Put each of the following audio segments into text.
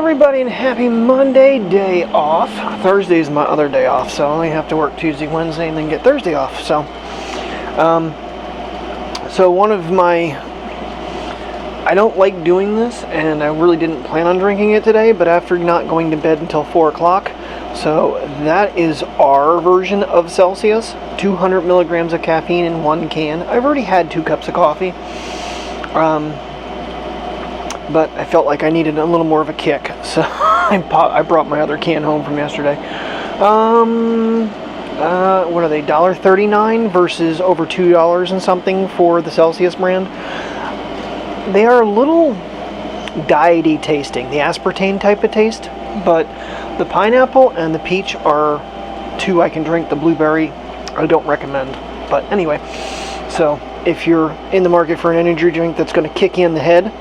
everybody, and happy Monday, day off. Thursday is my other day off, so I only have to work Tuesday, Wednesday, and then get Thursday off. So one of my, I don't like doing this, and I really didn't plan on drinking it today, but after not going to bed until 4 o'clock, so that is our version of Celsius, 200 milligrams of caffeine in one can. I've already had 2 cups of coffee. But I felt like I needed a little more of a kick, so I brought my other can home from yesterday. What are they, $1.39 versus over $2 and something for the Celsius brand. They are a little diety tasting, the aspartame type of taste, but the pineapple and the peach are 2 I can drink. The blueberry I don't recommend. But anyway, so if you're in the market for an energy drink that's going to kick you in the head,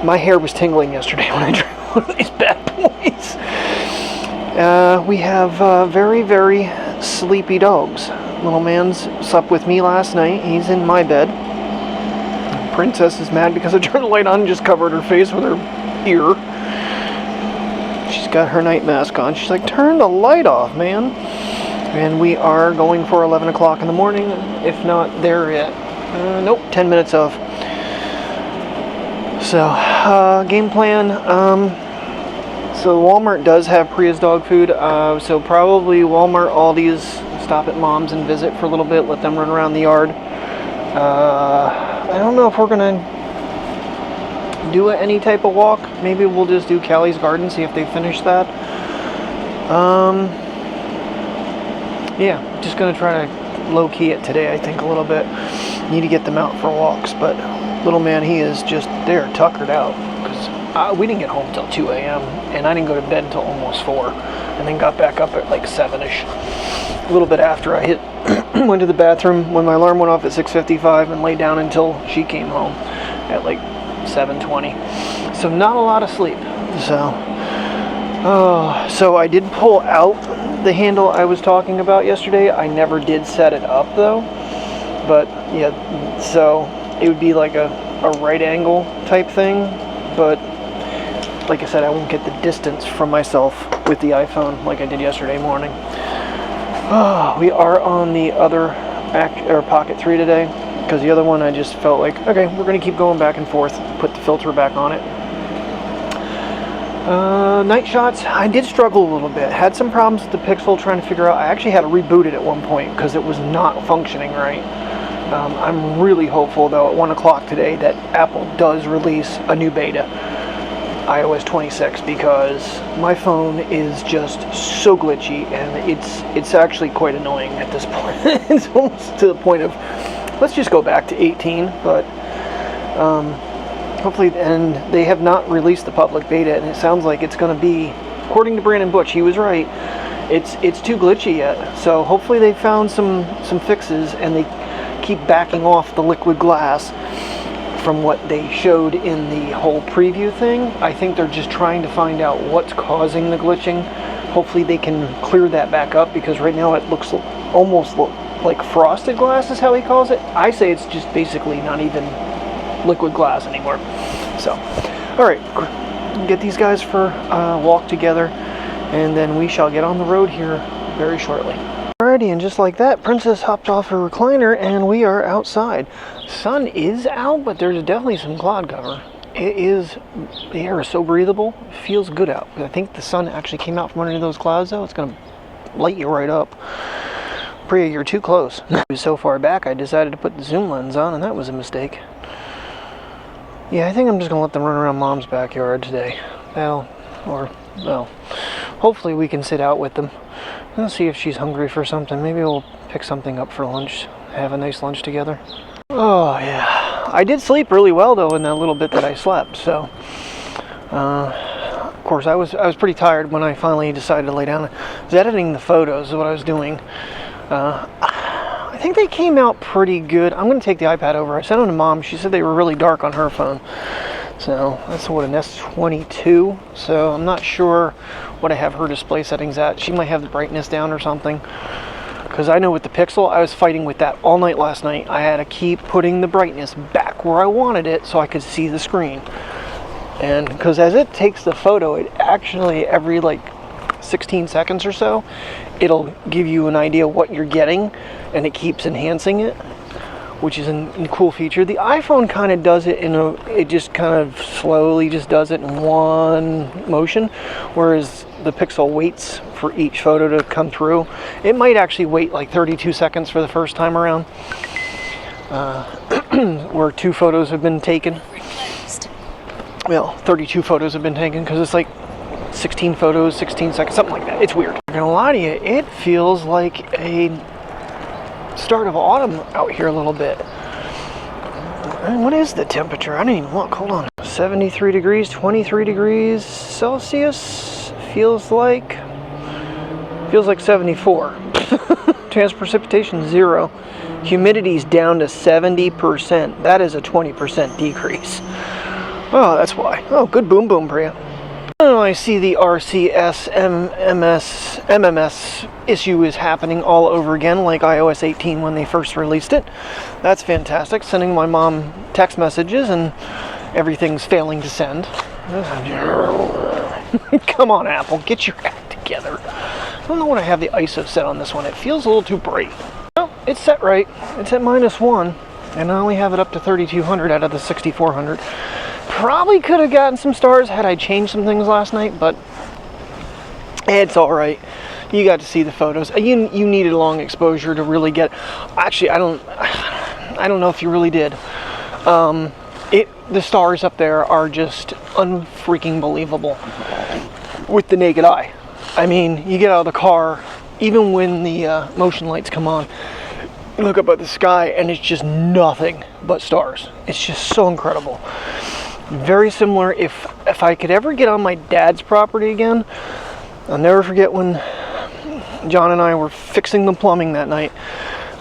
my hair was tingling yesterday when I drank one of these bad boys. We have very, very sleepy dogs. Little man's slept with me last night. He's in my bed. Princess is mad because I turned the light on and just covered her face with her ear. She's got her night mask on. She's like, turn the light off, man. And we are going for 11 o'clock in the morning, if not there yet. Nope, 10 minutes of. So, game plan, so Walmart does have Priya's dog food, so probably Walmart, Aldi's, stop at Mom's and visit for a little bit, let them run around the yard. I don't know if we're going to do any type of walk. Maybe we'll just do Callie's garden, see if they finish that. Yeah, just going to try to low-key it today, I think, a little bit. Need to get them out for walks, but little man, he is just there, tuckered out, because we didn't get home till 2 a.m. and I didn't go to bed until almost 4, and then got back up at like 7ish. A little bit after I went to the bathroom when my alarm went off at 6:55 and laid down until she came home at like 7:20. So not a lot of sleep. So I did pull out the handle I was talking about yesterday. I never did set it up though, but yeah, so it would be like a right angle type thing, but like I said, I won't get the distance from myself with the iPhone like I did yesterday morning. We are on the other Pocket 3 today, because the other one I just felt like, okay, we're going to keep going back and forth, put the filter back on it. Night shots, I did struggle a little bit. Had some problems with the Pixel trying to figure out. I actually had to reboot it at one point because it was not functioning right. I'm really hopeful though at 1 o'clock today that Apple does release a new beta, iOS 26, because my phone is just so glitchy and it's actually quite annoying at this point. It's almost to the point of, let's just go back to 18, but hopefully, and they have not released the public beta, and it sounds like it's going to be, according to Brandon Butch, he was right, it's too glitchy yet. So hopefully they found some fixes, and they keep backing off the liquid glass from what they showed in the whole preview thing. I think they're just trying to find out what's causing the glitching. Hopefully they can clear that back up, because right now it looks almost like frosted glass is how he calls it. I say it's just basically not even liquid glass anymore. So, alright, get these guys for a walk together, and then we shall get on the road here very shortly. Alrighty, and just like that, Princess hopped off her recliner and we are outside. Sun is out, but there's definitely some cloud cover. The air is so breathable, it feels good out. I think the sun actually came out from underneath those clouds though. It's going to light you right up. Priya, you're too close. It was so far back I decided to put the zoom lens on, and that was a mistake. Yeah, I think I'm just going to let them run around Mom's backyard today. Well, hopefully we can sit out with them. Let's see if she's hungry for something. Maybe we'll pick something up for lunch. Have a nice lunch together. Oh, yeah. I did sleep really well, though, in that little bit that I slept. So, of course, I was pretty tired when I finally decided to lay down. I was editing the photos, is what I was doing. I think they came out pretty good. I'm going to take the iPad over. I sent them to Mom. She said they were really dark on her phone. So that's what, an S22. So I'm not sure what I have her display settings at. She might have the brightness down or something. Because I know with the Pixel, I was fighting with that all night last night. I had to keep putting the brightness back where I wanted it so I could see the screen. And because as it takes the photo, it actually every like 16 seconds or so, it'll give you an idea what you're getting, and it keeps enhancing it, which is a cool feature. The iPhone kind of does it it just kind of slowly just does it in one motion, whereas the Pixel waits for each photo to come through. It might actually wait like 32 seconds for the first time around, where 2 photos have been taken. Well, 32 photos have been taken, because it's like 16 photos, 16 seconds, something like that. It's weird. I'm not gonna lie to you, it feels like a start of autumn out here a little bit. And what is the temperature? I didn't even look. Hold on. 73 degrees, 23 degrees Celsius. Feels like 74. Chance of precipitation 0. Humidity's down to 70%. That is a 20% decrease. Oh, that's why. Oh, good boom boom, Priya. Oh, I see the RCS MMS issue is happening all over again, like iOS 18 when they first released it. That's fantastic. Sending my mom text messages and everything's failing to send. Come on, Apple, get your act together. I don't know what I have the ISO set on this one. It feels a little too bright. Well, it's set right. It's at -1, and I only have it up to 3200 out of the 6400. Probably could have gotten some stars had I changed some things last night, but it's all right. You got to see the photos. You needed long exposure to really get. Actually, I don't know if you really did. The stars up there are just unfreaking believable with the naked eye. I mean, you get out of the car, even when the motion lights come on, you look up at the sky and it's just nothing but stars. It's just so incredible. Very similar. If I could ever get on my dad's property again, I'll never forget when John and I were fixing the plumbing that night.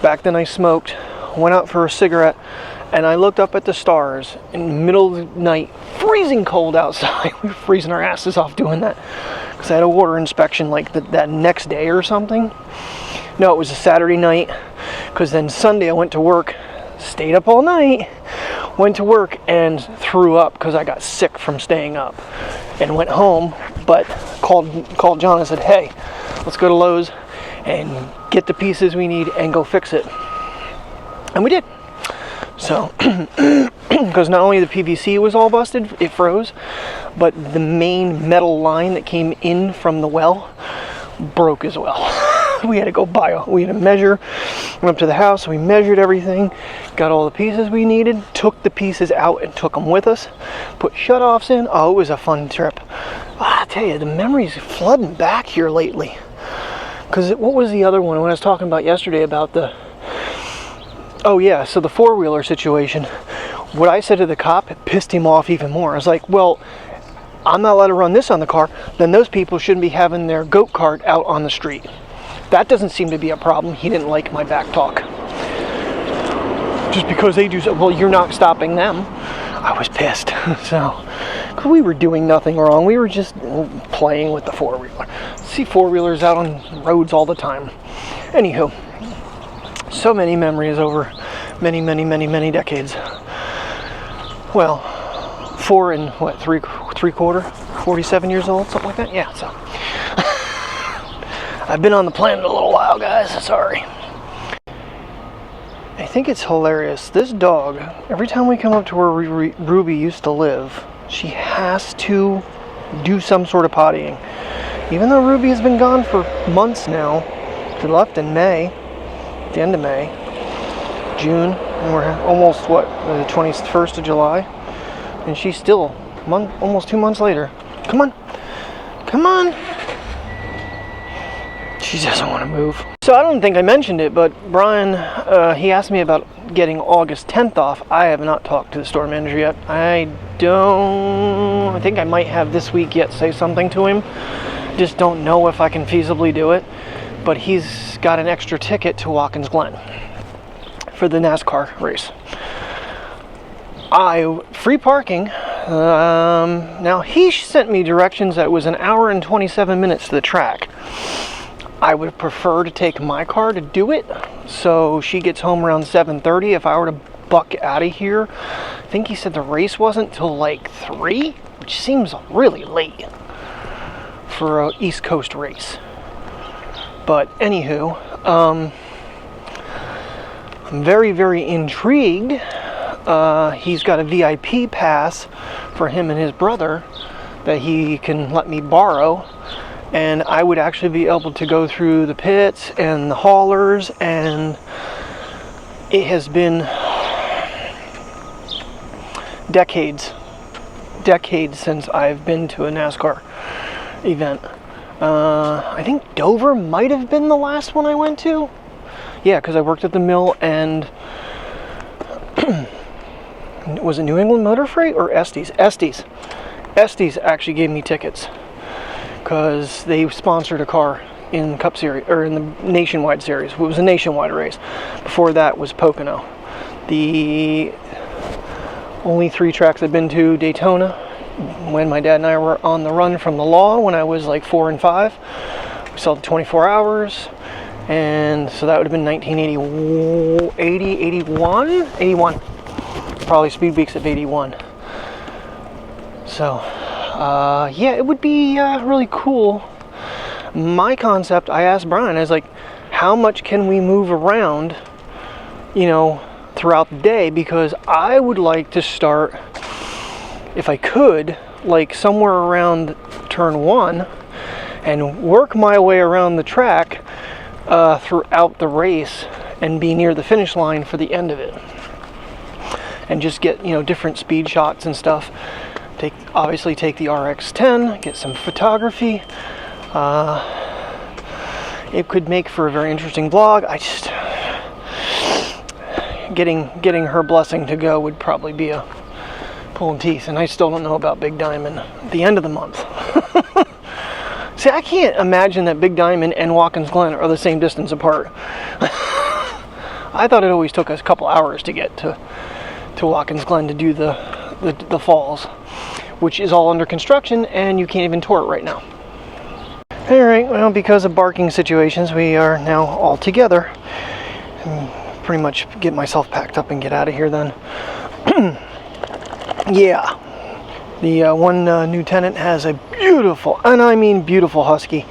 Back then I smoked, went out for a cigarette, and I looked up at the stars in the middle of the night, freezing cold outside. We were freezing our asses off doing that because I had a water inspection like that next day or something. No, it was a Saturday night, because then Sunday I went to work, stayed up all night, went to work and threw up because I got sick from staying up, and went home, but called John and said, hey, let's go to Lowe's and get the pieces we need and go fix it. And we did. So, because not only the PVC was all busted, it froze, but the main metal line that came in from the well broke as well. We had to go we had to measure, went up to the house, we measured everything, got all the pieces we needed, took the pieces out and took them with us, put shutoffs in. Oh, it was a fun trip. I tell you, the memories flooding back here lately. Because what was the other one when I was talking about yesterday about the, oh yeah, so the four-wheeler situation. What I said to the cop, it pissed him off even more. I was like, well, I'm not allowed to run this on the car, then those people shouldn't be having their goat cart out on the street. That doesn't seem to be a problem. He didn't like my back talk. Just because they do so, well, you're not stopping them. I was pissed. So, cause we were doing nothing wrong. We were just playing with the four-wheeler. See four-wheelers out on roads all the time. Anywho, so many memories over many, many, many, many decades. Well, 4 and what, three quarter, 47 years old, something like that. Yeah, so. I've been on the planet a little while, guys. Sorry. I think it's hilarious. This dog, every time we come up to where Ruby used to live, she has to do some sort of pottying. Even though Ruby has been gone for months now. She left in May, the end of May, June, and we're almost, what, the 21st of July? And she's still, almost 2 months later. Come on. Come on. She doesn't want to move. So I don't think I mentioned it, but Brian, he asked me about getting August 10th off. I have not talked to the store manager yet. I think I might have this week yet say something to him. Just don't know if I can feasibly do it. But he's got an extra ticket to Watkins Glen for the NASCAR race. Free parking. Now he sent me directions that was 1 hour and 27 minutes to the track. I would prefer to take my car to do it, so she gets home around 7:30. If I were to buck out of here, I think he said the race wasn't till like 3, which seems really late for an East Coast race. But anywho, I'm very, very intrigued. He's got a VIP pass for him and his brother that he can let me borrow, and I would actually be able to go through the pits and the haulers, and it has been decades since I've been to a NASCAR event. I think Dover might have been the last one I went to. Yeah, because I worked at the mill, and was it New England Motor Freight or Estes? Estes actually gave me tickets because they sponsored a car in Cup Series, or in the Nationwide Series. It was a nationwide race. Before that was Pocono. The only 3 tracks I've been to: Daytona, when my dad and I were on the run from the law when I was like 4 and 5. We saw the 24 Hours, and so that would have been 81. Probably Speed Weeks of 81. So, yeah, it would be really cool. My concept, I asked Brian, I was like, how much can we move around, you know, throughout the day? Because I would like to start, if I could, like somewhere around turn 1 and work my way around the track throughout the race and be near the finish line for the end of it. And just get, you know, different speed shots and stuff. Obviously take the RX 10, get some photography. It could make for a very interesting vlog. I just getting her blessing to go would probably be a pulling teeth, and I still don't know about Big Diamond at the end of the month. See, I can't imagine that Big Diamond and Watkins Glen are the same distance apart. I thought it always took us a couple hours to get to Watkins Glen to do the falls, which is all under construction, and you can't even tour it right now. Alright, well, because of barking situations, we are now all together. Pretty much get myself packed up and get out of here then. Yeah, the one new tenant has a beautiful, and I mean beautiful, husky.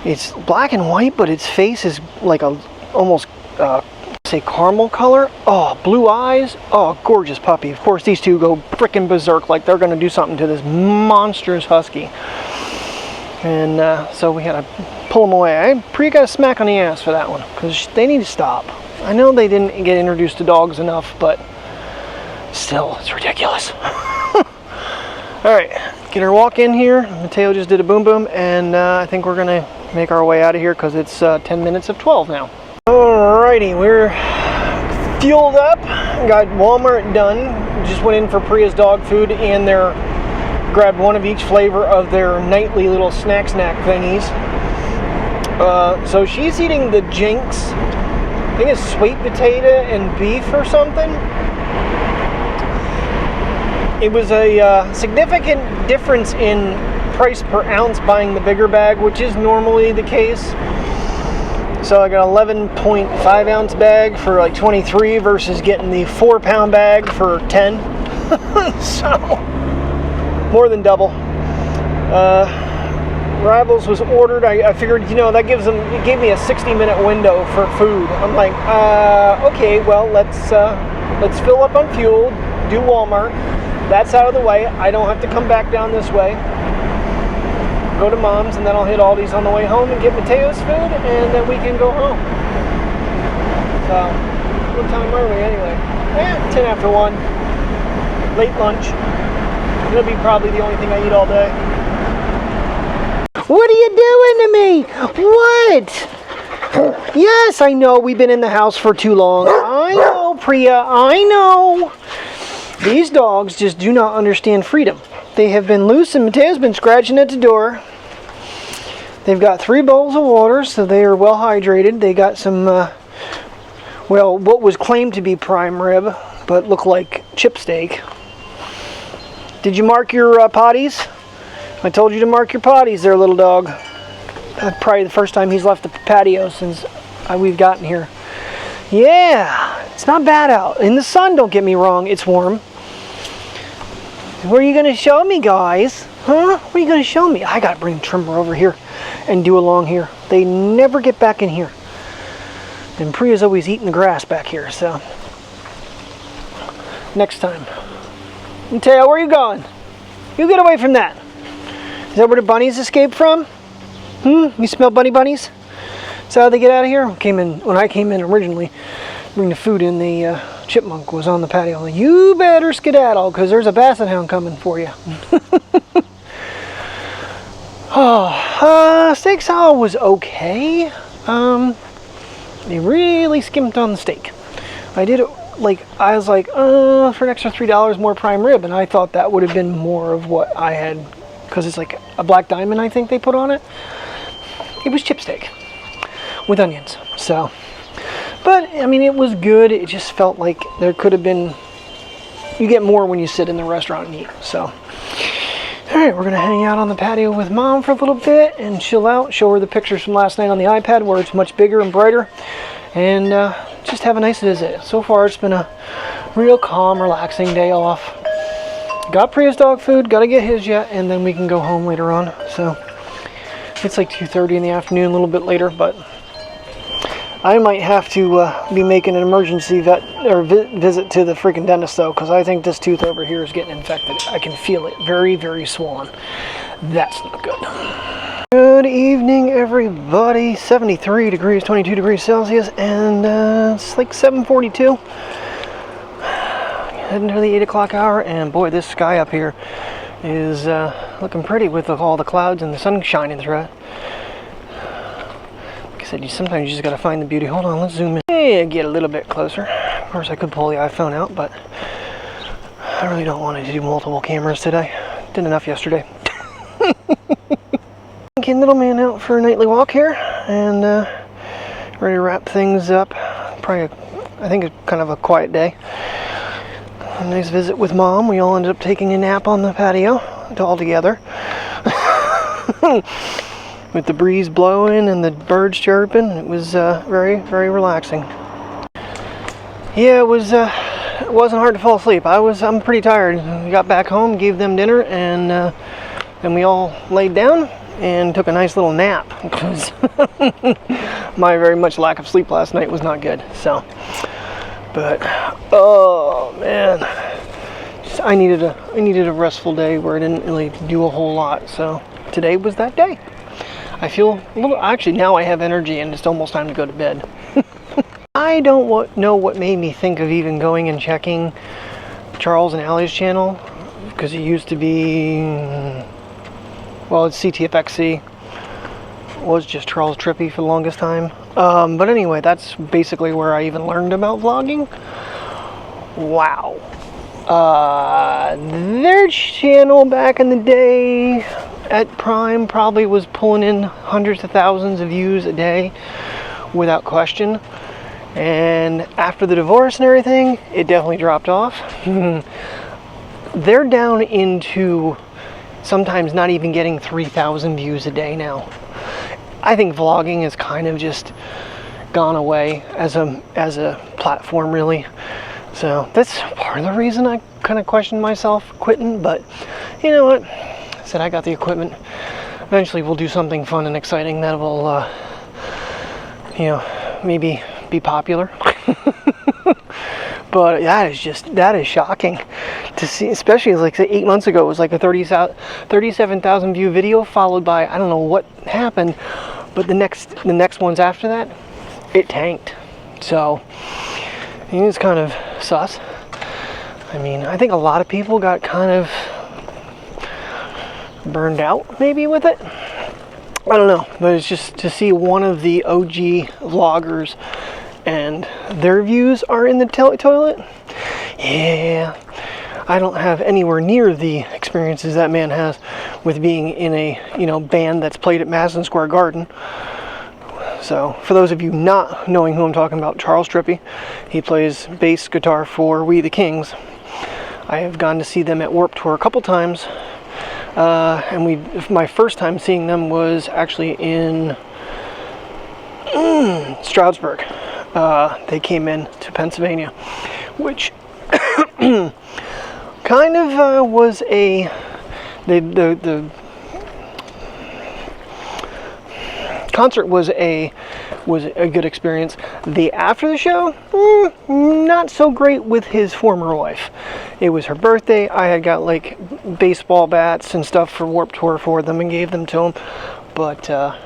It's black and white, but its face is like a almost say caramel color. Oh, blue eyes. Oh, gorgeous puppy. Of course, these two go frickin' berserk, like they're gonna do something to this monstrous husky. And so we had to pull them away. I got a smack on the ass for that one, because they need to stop. I know they didn't get introduced to dogs enough, but still, it's ridiculous. Alright, get our walk in here. Mateo just did a boom boom, and I think we're gonna make our way out of here because it's 10 minutes of 12 now. Alrighty, we're fueled up, got Walmart done, just went in for Priya's dog food and grabbed one of each flavor of their nightly little snack thingies. So she's eating the Jinx, I think it's sweet potato and beef or something. It was a significant difference in price per ounce buying the bigger bag, which is normally the case. So I got an 11.5 ounce bag for like 23 versus getting the 4-pound bag for 10. So more than double. Rivals was ordered. I figured, you know, that it gave me a 60-minute window for food. I'm like, okay, well, let's fill up on fuel, do Walmart. That's out of the way. I don't have to come back down this way. Go to Mom's, and then I'll hit Aldi's on the way home and get Mateo's food, and then we can go home. So, what time are we anyway? 10 after 1. Late lunch. It'll be probably the only thing I eat all day. What are you doing to me? What? Yes, I know we've been in the house for too long. I know, Priya, I know. These dogs just do not understand freedom. They have been loose, and Mateo's been scratching at the door. They've got 3 bowls of water, so they are well hydrated. They got some, well, what was claimed to be prime rib, but looked like chip steak. Did you mark your potties? I told you to mark your potties there, little dog. Probably the first time he's left the patio since we've gotten here. Yeah, it's not bad out. In the sun, don't get me wrong, it's warm. What are you gonna show me, guys? Huh? What are you gonna show me? I gotta bring the trimmer over here and do along here. They never get back in here. And Priya's always eating the grass back here, so. Next time. Mateo, where are you going? You get away from that. Is that where the bunnies escaped from? You smell bunnies? Is that how they get out of here? When I came in originally, bring the food in, the chipmunk was on the patio. Like, you better skedaddle, because there's a basset hound coming for you. Steak salad was okay. They really skimped on the steak. I did it, I was like, for an extra $3 more prime rib, and I thought that would have been more of what I had, because it's like a black diamond, I think they put on it. It was chip steak with onions, so. But, I mean, it was good. It just felt like there could have been, you get more when you sit in the restaurant and eat, so. All right, we're gonna hang out on the patio with Mom for a little bit and chill out, show her the pictures from last night on the iPad where it's much bigger and brighter, and just have a nice visit. So far, it's been a real calm, relaxing day off. Got Priya's dog food, gotta get his yet, and then we can go home later on, so. It's like 2:30 in the afternoon, a little bit later, but I might have to be making an emergency visit to the freaking dentist though, because I think this tooth over here is getting infected. I can feel it, very, very swollen. That's not good. Good evening, everybody. 73 degrees, 22 degrees Celsius, and it's like 7:42. Heading to the 8 o'clock hour, and boy, this sky up here is looking pretty with all the clouds and the sun shining through it. Like I said, sometimes you just gotta find the beauty. Hold on, let's zoom in. Hey, get a little bit closer. Of course, I could pull the iPhone out, but I really don't want to do multiple cameras today. Did enough yesterday. Getting little man out for a nightly walk here, and ready to wrap things up. Probably, I think, kind of a quiet day. A nice visit with Mom. We all ended up taking a nap on the patio all together. With the breeze blowing and the birds chirping. It was very, very relaxing. Yeah, it wasn't hard to fall asleep. I'm pretty tired. We got back home, gave them dinner, and then we all laid down and took a nice little nap, because my very much lack of sleep last night was not good. So. But oh man, I needed a restful day where I didn't really do a whole lot. So today was that day. I feel a little. Actually, now I have energy, and it's almost time to go to bed. I don't know what made me think of even going and checking Charles and Allie's channel, because it used to be, well, it's CTFXC. Was just Charles Trippy for the longest time. But anyway, that's basically where I even learned about vlogging. Wow. Their channel back in the day at Prime probably was pulling in hundreds of thousands of views a day without question. And after the divorce and everything, it definitely dropped off. They're down into sometimes not even getting 3,000 views a day now. I think vlogging has kind of just gone away as a platform, really. So that's part of the reason I kind of questioned myself quitting. But you know what? I said I got the equipment. Eventually, we'll do something fun and exciting that will, maybe be popular. But that is shocking to see, especially like say 8 months ago. It was like a 37,000 view video, followed by, I don't know what happened, but the next ones after that, it tanked. So it's kind of sus. I mean, I think a lot of people got kind of burned out maybe with it. I don't know, but it's just to see one of the OG vloggers and their views are in the toilet. Yeah, I don't have anywhere near the experiences that man has with being in a band that's played at Madison Square Garden. So for those of you not knowing who I'm talking about, Charles Trippy, he plays bass guitar for We the Kings. I have gone to see them at Warped Tour a couple times, and my first time seeing them was actually in Stroudsburg. They came in to Pennsylvania, which kind kind of was a the concert was a good experience. The after the show, not so great with his former wife. It was her birthday. I had got like baseball bats and stuff for Warped Tour for them and gave them to him, but I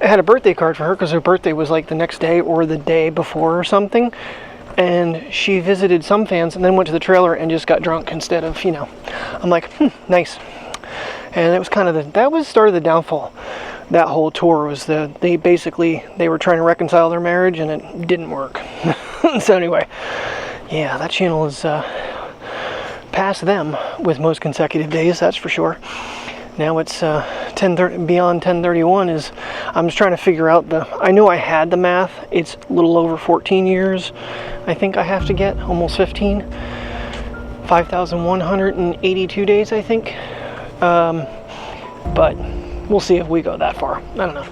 had a birthday card for her because her birthday was like the next day or the day before or something, and she visited some fans and then went to the trailer and just got drunk instead of, you know. I'm like, nice. And it was kind of that was started the downfall. That whole tour was they were trying to reconcile their marriage and it didn't work. So anyway, yeah, that channel is past them with most consecutive days, that's for sure. Now it's beyond 1031 is, I'm just trying to figure out I know I had the math. It's a little over 14 years. I think I have to get almost 15. 5,182 days, I think. But we'll see if we go that far. I don't know.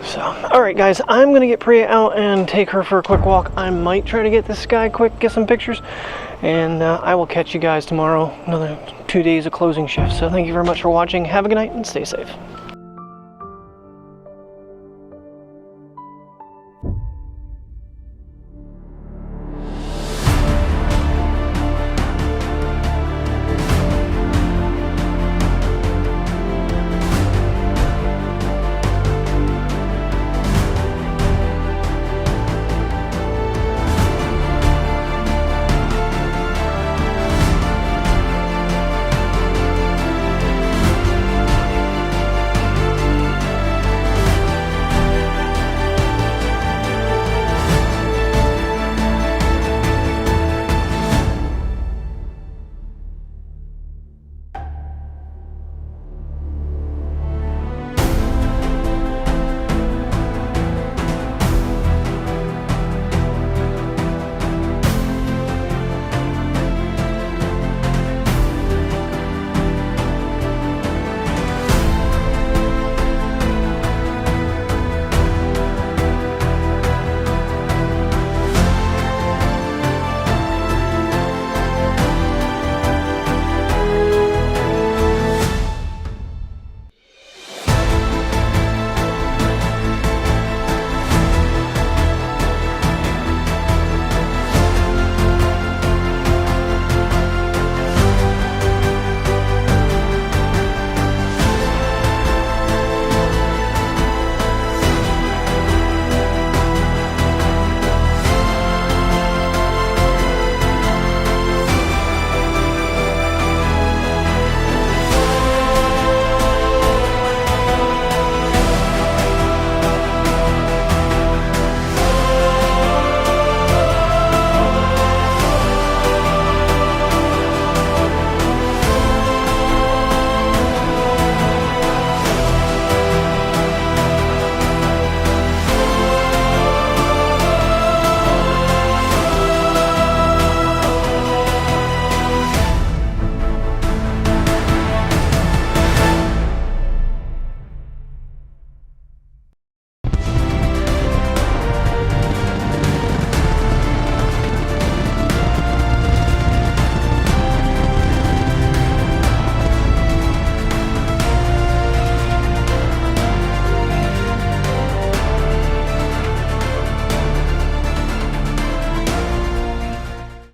So, alright guys, I'm going to get Priya out and take her for a quick walk. I might try to get this guy quick, get some pictures. And I will catch you guys tomorrow. Another 2 days of closing shift. So thank you very much for watching. Have a good night and stay safe.